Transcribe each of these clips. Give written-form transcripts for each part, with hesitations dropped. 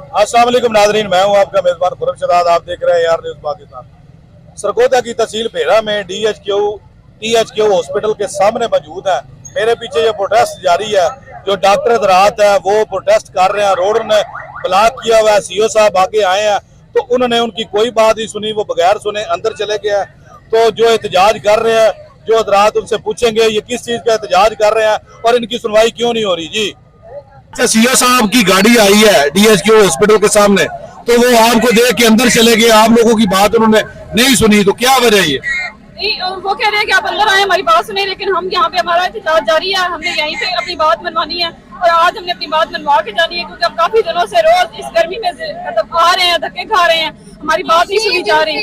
अस्सलाम वालेकुम नाज़रीन, मैं हूं आपका मेज़बान खुरम शदाद। आप देख रहे हैं यार न्यूज़ पाकिस्तान। सरगोदा की तहसील भेरा में DHQ हॉस्पिटल के सामने मौजूद है। मेरे पीछे ये प्रोटेस्ट जारी है। जो डॉक्टर हज़रात है वो प्रोटेस्ट कर रहे हैं। रोड ने ब्लॉक किया हुआ है। CO साहब आगे आए हैं तो उन्होंने उनकी कोई बात नहीं सुनी, वो बगैर सुने अंदर चले गए। तो जो एहतजाज कर रहे हैं, जो हज़रात उनसे पूछेंगे ये किस चीज़ का एहतजाज कर रहे हैं और इनकी सुनवाई क्यों नहीं हो रही। जी, CO साहब की गाड़ी आई है DHQ हॉस्पिटल के सामने, तो वो आपको देख के अंदर चले गए। आप लोगों की बात उन्होंने नहीं सुनी, तो क्या वजह है? वो कह रहे हैं कि आप अंदर आए, हमारी बात सुने, लेकिन हम यहाँ पे हमारा एहतजाज जारी है। हमने यहीं पे अपनी बात मनवानी है और आज हमने अपनी बात मनवा के जानी है, क्योंकि अब काफी दिनों से रोज इस गर्मी में मतलब आ रहे हैं, धक्के खा रहे हैं, हमारी बात नहीं सुनी जा रही।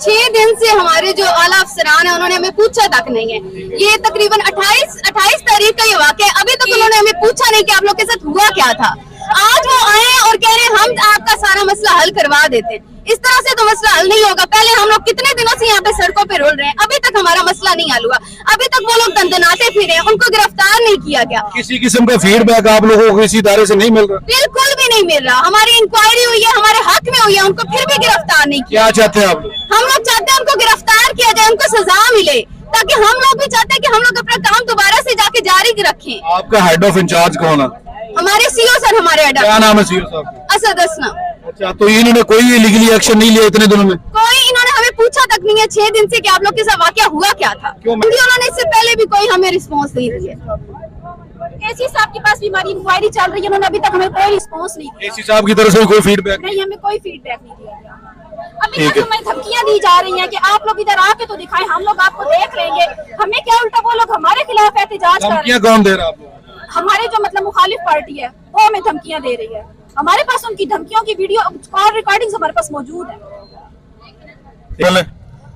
6 दिन से हमारे जो आला अफसरान है उन्होंने हमें पूछा तक नहीं है। ये तकरीबन 28 तारीख का ये वाक़या, अभी तक उन्होंने हमें पूछा नहीं कि आप लोग के साथ हुआ क्या था। आज वो आए और कह रहे हैं हम आपका सारा मसला हल करवा देते हैं। इस तरह से तो मसला हल नहीं होगा। पहले हम लोग कितने दिनों से यहाँ पे सड़कों पे रोल रहे हैं, अभी तक हमारा मसला नहीं हल हुआ। अभी तक वो लोग दंदनाते फिरे हैं, उनको गिरफ्तार नहीं किया गया। किसी किस्म का फीडबैक आप लोगों को किसी इदारे से नहीं मिल रहा? बिल्कुल भी नहीं मिल रहा। हमारी इंक्वायरी हुई है, हमारे हक में हुई है, उनको फिर भी गिरफ्तार नहीं किया। क्या चाहते हैं आप लोग? हम लोग चाहते हैं उनको गिरफ्तार किया जाए, उनको सजा मिले, ताकि हम लोग भी चाहते हैं कि हम लोग अपना काम दोबारा से जाके जारी रखें। आपका हेड ऑफ इंचार्ज कौन है? हमारे CO सर, हमारे हेड। क्या नाम है CO साहब? असद असना। अच्छा, तो इन्होंने कोई लीगली एक्शन नहीं लिया इतने दिनों में? कोई इन्होंने हमें पूछा तक नहीं है 6 दिन से कि आप लोग के साथ वाकया हुआ क्या था। क्योंकि उन्होंने इससे पहले भी कोई हमें रिस्पॉन्स नहीं दिया। AC साहब के पास भी हमारी इंक्वायरी चल रही है, उन्होंने अभी तक हमें कोई रिस्पॉन्स नहीं दिया। AC साहब की तरफ से कोई फीडबैक नहीं, हमें कोई फीडबैक नहीं दिया गया। अभी तक हमें धमकियां दी जा रही हैं कि आप लोग इधर आके तो दिखाएं, हम लोग आपको देख लेंगे। हमें क्या, उल्टा वो लोग हमारे खिलाफ एहतजाज कर रहे हैं। कौन दे रहा है आपको? हमारे जो मतलब मुखालिफ पार्टी है वो हमें धमकियां दे रही है। हमारे पास उनकी धमकियों की वीडियो कॉल रिकॉर्डिंग हमारे पास मौजूद है।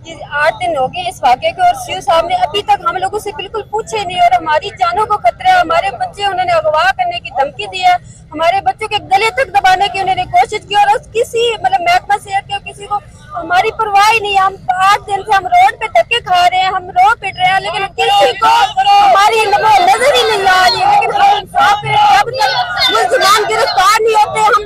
ये 8 दिन हो गए इस वाक़े को और CO साहब ने अभी तक हम लोगों से बिल्कुल पूछे नहीं और हमारी जानों को खतरा है। हमारे बच्चे उन्होंने अगवा करने की धमकी दी है, हमारे बच्चों के गले तक दबाने की उन्होंने कोशिश की और किसी मतलब महकमा सेहत के किसी को हमारी परवाह ही नहीं। हम 8 दिन से हम रोड पे धक्के खा रहे हैं, हम रो पिट रहे हैं, लेकिन किसी को हमारी नजर ही नहीं आ रही है। लेकिन हम इंसाफ पे जब तक मुल्ज़िमान गिरफ्तार नहीं होते हम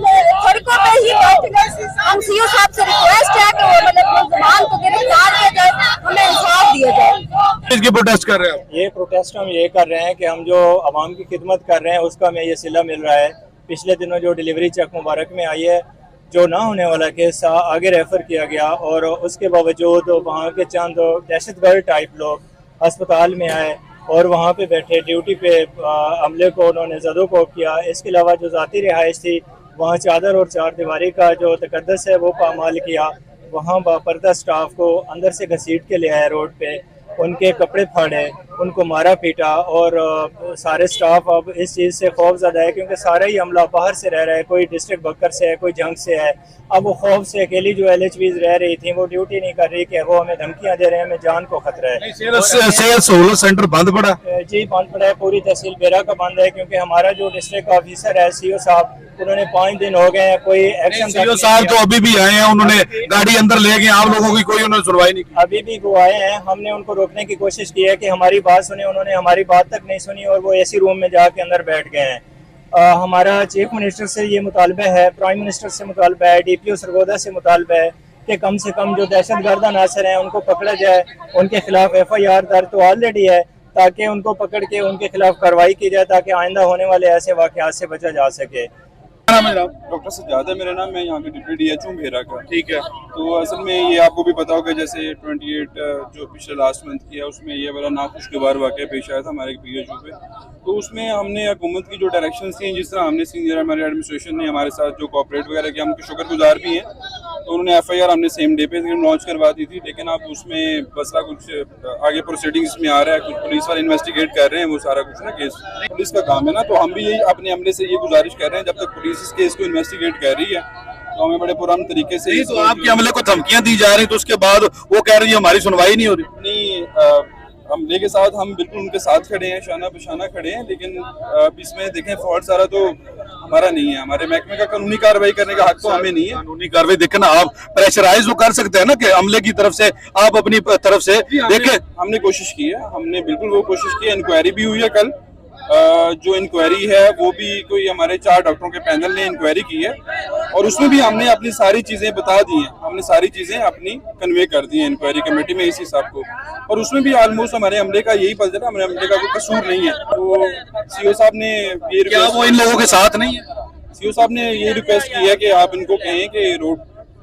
सड़कों पे ही बैठे। हम CO साहब से रिक्वेस्ट है कि वो मतलब मुल्ज़िमान को गिरफ्तार किया जाए, हमें इंसाफ दिया जाए। इसकी प्रोटेस्ट कर रहे हैं आप? ये प्रोटेस्ट हम ये कर रहे हैं कि हम जो आवाम की खिदमत कर रहे हैं उसका हमें ये सिला मिल रहा है। पिछले दिनों जो डिलीवरी चेक मुबारक में आई है, जो ना होने वाला केस आगे रेफर किया गया और उसके बावजूद वहाँ के चंद दहशतगर्द टाइप लोग अस्पताल में आए और वहाँ पे बैठे ड्यूटी पे अमले को उन्होंने ज़दोकोब किया। इसके अलावा जो ज़ाती रिहाइश थी वहाँ चादर और चार दीवारी का जो तकद्दस है वो पामाल किया। वहाँ बापर्दा स्टाफ को अंदर से घसीट के ले आया रोड पे, उनके कपड़े फाड़े, उनको मारा पीटा और सारे स्टाफ अब इस चीज़ से खौफज़दा है क्योंकि सारा ही अमला बाहर से रह रहा है, कोई डिस्ट्रिक्ट बकर से है, कोई जंग से है। अब वो खौफ से अकेली जो LHVs रह रही थी वो ड्यूटी नहीं कर रही कि वो हमें धमकियां दे रहे हैं, हमें जान को खतरा है। सेहत सहूलत सेंटर बंद पड़ा? जी बंद पड़ा है, पूरी तहसील बेरा का बंद है क्योंकि हमारा जो डिस्ट्रिक्ट ऑफिसर है CO साहब, उन्होंने 5 दिन हो गए हैं कोई एक्शन। CO साहब तो अभी भी आए हैं, उन्होंने गाड़ी अंदर ले गए, आप लोगों की कोई उन्होंने सुनवाई नहीं की? अभी भी वो आए हैं, हमने उनको रोकने की कोशिश की है कि हमारी बात सुने, उन्होंने हमारी बात तक नहीं सुनी और वो AC रूम में जाके अंदर बैठ गए हैं। हमारा चीफ मिनिस्टर से ये मुतालबा है, प्राइम मिनिस्टर से मुतालबा है, DPO सरगोदा से मुतालबा है कि कम से कम जो दहशतगर्द अनासर हैं उनको पकड़ा जाए, उनके खिलाफ FIR दर्ज तो ऑलरेडी है, ताकि उनको पकड़ के उनके खिलाफ कार्रवाई की जाए ताकि आइंदा होने वाले ऐसे वाक़यात से बचा जा सके। डॉक्टर सज्जाद है मेरा नाम, मैं यहाँ के डिप्टी DHO भेरा का। ठीक है, तो असल में ये आपको भी पता होगा जैसे 28 जो पिछले लास्ट मंथ किया उसमें ये बड़ा नाखुशगवार वाक़या पेश आया था हमारे PHO पे। तो उसमें हमने हुकूमत की जो डायरेक्शन थी, जिस तरह हमने सीनियर हमारे एडमिनिस्ट्रेशन ने हमारे साथ जो कोऑपरेट वगैरह किया, हम उनके शुक्रगुजार भी हैं। तो उन्होंने FIR हमने सेम डे पे लॉन्च करवा दी थी, लेकिन अब उसमें मसला कुछ आगे प्रोसीडिंग्स में आ रहा है, कुछ पुलिस वाले इन्वेस्टिगेट कर रहे हैं वो सारा कुछ ना केस पुलिस का काम है ना। तो हम भी यही अपने अमले से ये गुजारिश कर रहे हैं, जब तक पुलिस इस केस को इन्वेस्टिगेट कर रही है तो हमें बड़े पुराने तरीके से। तो आपके अमले को धमकियां दी जा रही तो उसके बाद वो कह रही है हमारी सुनवाई नहीं हो रही? नहीं, अमले के साथ हम बिल्कुल उनके साथ खड़े हैं, शाना बशाना खड़े हैं, लेकिन अब इसमें देखें फॉल्ट सारा तो हमारा नहीं है, हमारे महकमे का कानूनी कार्रवाई करने का हक तो हमें नहीं है। कानूनी कार्रवाई देखें ना, आप प्रेशराइज वो कर सकते हैं ना कि अमले की तरफ से आप अपनी तरफ से देखें। हमने कोशिश की है, हमने बिल्कुल वो कोशिश की है, इंक्वायरी भी हुई है कल जो इंक्वायरी है वो भी कोई हमारे 4 डॉक्टरों के पैनल ने इंक्वायरी की है और उसमें भी हमने अपनी सारी चीजें बता दी हैं, हमने सारी चीजें अपनी कन्वे कर दी हैं इंक्वायरी कमेटी में इसी साहब को, और उसमें भी ऑलमोस्ट हमारे हमले का यही पता चला, हमारे हमले का कोई कसूर नहीं है। तो सीओ साहब ने ये क्या वो इन लोगों के साथ नहीं है? सीओ साहब ने ये रिक्वेस्ट की है कि आप इनको कहें कि रोड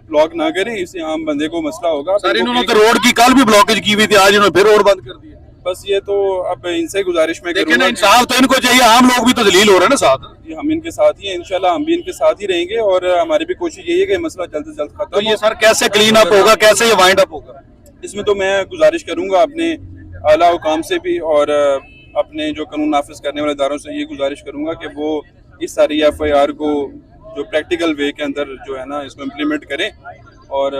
ब्लॉक ना करें, इससे आम बंदे को मसला होगा। सर इन्होंने तो रोड की कल भी ब्लॉकेज की हुई थी, आज इन्होंने फिर रोड बंद कर दी। बस ये तो अब इनसे गुजारिश में लेकिन करूंगा, इंसाफ तो इनको चाहिए, आम लोग भी तो जलील हो रहे हैं ना साथ। ये हम इनके साथ ही हैं, इंशाल्लाह हम भी इनके साथ ही रहेंगे और हमारी भी कोशिश यही है कि मसला जल्द से जल्द खत्म तो ये सर कैसे क्लीन अप होगा, कैसे ये वाइंड अप होगा? इसमें तो मैं गुजारिश करूंगा अपने आला हुकाम से भी और अपने जो कानून नाफिज करने वाले इदारों से ये गुजारिश करूंगा कि वो इस सारी FIR को जो प्रैक्टिकल वे के अंदर जो है ना इसको इम्प्लीमेंट करें और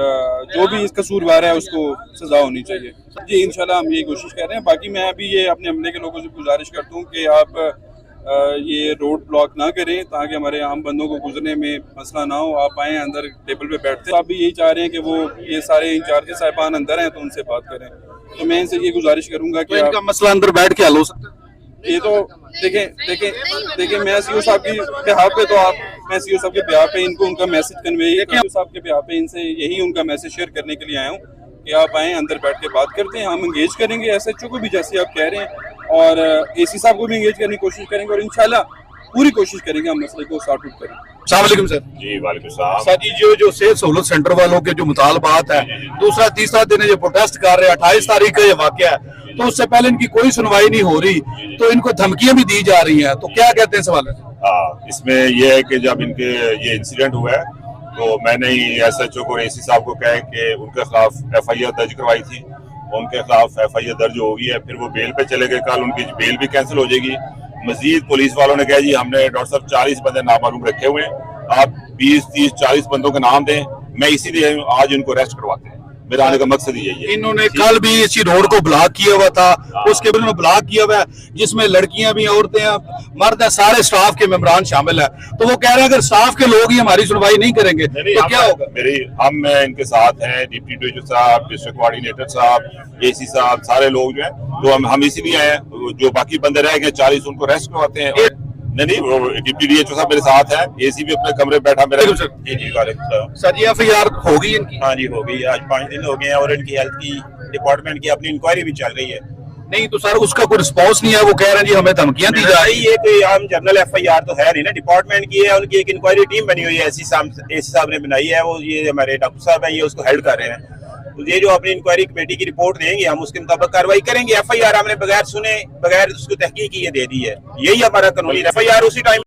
जो भी इस कसूरवार है उसको सजा होनी चाहिए। जी इंशाल्लाह हम यही कोशिश कर रहे हैं। बाकी मैं अभी ये अपने हमले के लोगों से गुजारिश करता हूँ कि आप ये रोड ब्लॉक ना करें ताकि हमारे आम बंदों को गुजरने में मसला ना हो। आप आए अंदर टेबल पे बैठते हैं, आप भी यही चाह रहे हैं कि वो ये सारे इंचार्ज साहिबान अंदर हैं तो उनसे बात करें। तो मैं इनसे ये गुजारिश करूंगा कि इनका मसला अंदर बैठ के हल हो सकता है। ये तो देखें मैं सीओ साहब की बिहाफ पे तो आप मैं सीओ साहब के बिहाफ पे इनको उनका मैसेज कन्वे सीओ साहब के बिहाफ पे इनसे यही उनका मैसेज शेयर करने के लिए आया हूँ कि आप आए अंदर बैठ के बात करते हैं, हम एंगेज करेंगे SHO को भी जैसे आप कह रहे हैं और AC साहब को भी एंगेज करने की कोशिश करेंगे और इंशाल्लाह पूरी कोशिश करेंगे हम मसले को सॉर्ट आउट करें। अस्सलाम वालेकुम सर। जी वालेकुम सलाम। सर जी जो सेहत सहूलत सेंटर वालों के जो मुतालबात है, दूसरा तीसरा दिन ये प्रोटेस्ट कर रहे हैं, 28 तारीख का ये वाकया है, तो उससे पहले इनकी कोई सुनवाई नहीं हो रही, तो इनको धमकियां भी दी जा रही हैं, तो क्या कहते हैं सवाल? हाँ, इसमें यह है कि जब इनके ये इंसिडेंट हुआ है तो मैंने ही SHO को AC साहब को कहा कि उनके खिलाफ FIR दर्ज करवाई थी, उनके खिलाफ FIR दर्ज हो गई है, फिर वो बेल पे चले गए, कल उनकी बेल भी कैंसिल हो जाएगी। मजीद पुलिस वालों ने कहा जी हमने डॉक्टर साहब 40 बंदे नामालूम रखे हुए हैं, आप 20, 30, 40 बंदों के नाम दें, मैं इसीलिए आज इनको अरेस्ट करवाते हैं। मेरा आने का मकसद यही है। इन्होंने कल भी इसी रोड को ब्लॉक किया हुआ था, उसके बाद उन्होंने ब्लॉक किया हुआ है जिसमें लड़कियां भी, औरतें हैं, मर्द है, सारे स्टाफ के मेंबरान शामिल है, तो वो कह रहे हैं अगर स्टाफ के लोग ही हमारी सुनवाई नहीं करेंगे तो क्या होगा? हम इनके साथ हैं, डिप्टी डीओ साहब, डिस्ट्रिक्ट कोऑर्डिनेटर साहब, AC साहब, सारे लोग जो है, तो हम इसीलिए आए, जो बाकी बंदे रह गए 40 उनको रेस्ट करवाते हैं। नहीं वो डिप्टी DHO साहब मेरे साथ है, AC भी अपने कमरे बैठा मेरा। जी वालेकुम सर जी FIR होगी इनकी? हाँ जी हो गई, आज 5 दिन हो गए हैं और इनकी हेल्थ की डिपार्टमेंट की अपनी इंक्वायरी भी चल रही है। नहीं तो सर उसका कोई रिस्पॉन्स नहीं है, वो कह रहे हैं जी हमें धमकियां दी जा रही है। ये कोई आम जनरल FIR तो है नहीं ना, डिपार्टमेंट की है, उनकी एक इंक्वायरी टीम बनी हुई है, AC साहब ने बनाई है, वो ये हमारे डॉक्टर साहब हैं, ये उसको हेल्ड कर रहे हैं। तो ये जो अपनी इंक्वायरी कमेटी की रिपोर्ट देंगे हम उसके मुताबिक कार्रवाई करेंगे। FIR हमने बगैर सुने बगैर उसको तहकीक किए दे दी है, यही हमारा कानूनी FIR उसी टाइम